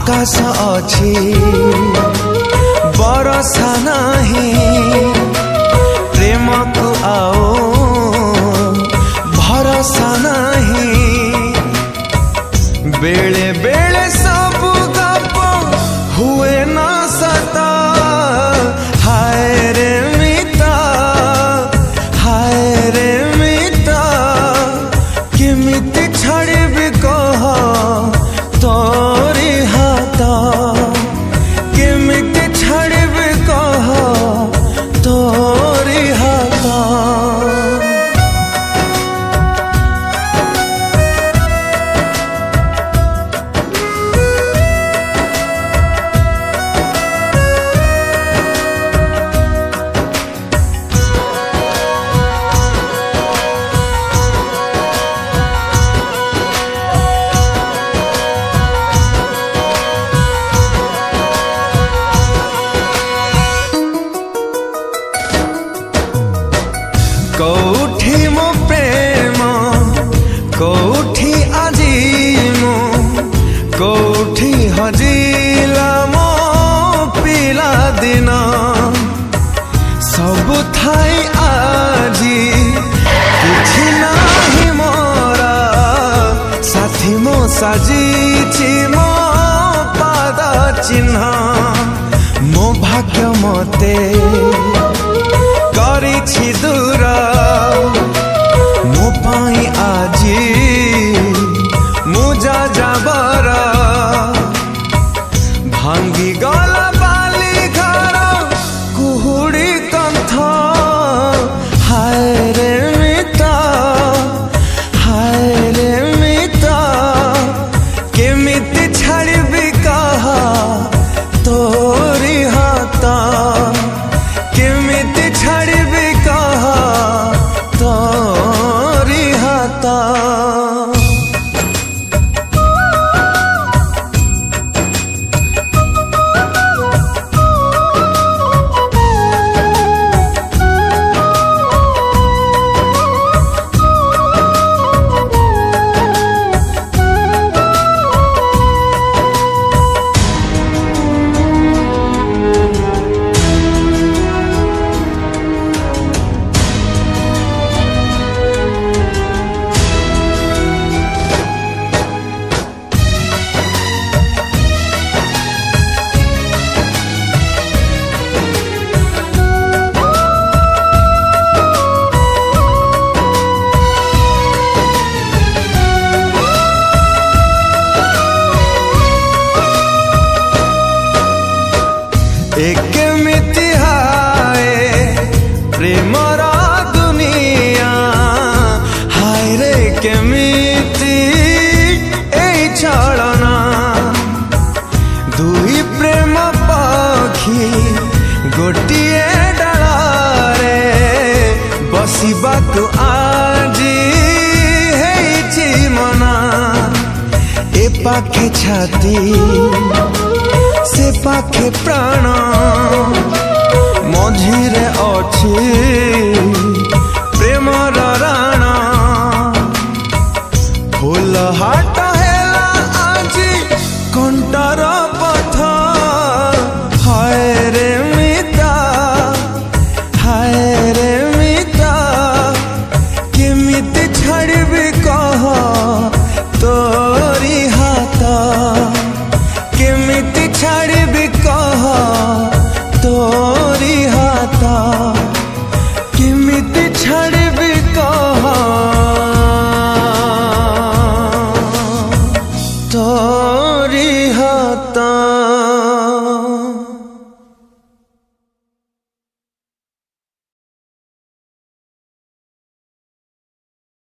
आकाश अछि बरसा नाही प्रेम को आओ भरोसा नाही बेले बेले सब गप हुए ना सता हाय रे मिता हाय रे मिता केमिति छाड़बी कह तोरी हाथ केमिति छाड़बी कह तोरी हाथ। कौठी मो प्रेम कौठी आजी मो कौठी हजिला मो पिला दिन सब थाई आजी किछि नाही मोरा साथी मो साजिछि मो पाद चिन्ह मो भाग्य मते करिछि दूर मो पाई आजी मुजा जाबर भांगी गला बाली घर कुहुड़ी कंथ हाय रे मिता हाय रे मिता केमिति छाड़बी कह तोरी हाथ केमिति छाड़बी कह तोरी हाथ। केमिति हाय प्रेमर दुनिया हाय रे केमिति एई चलना दुई प्रेम पक्षी गोटिए डालारे बसिबाकु आजी हेइछि मना ए पाखे छाती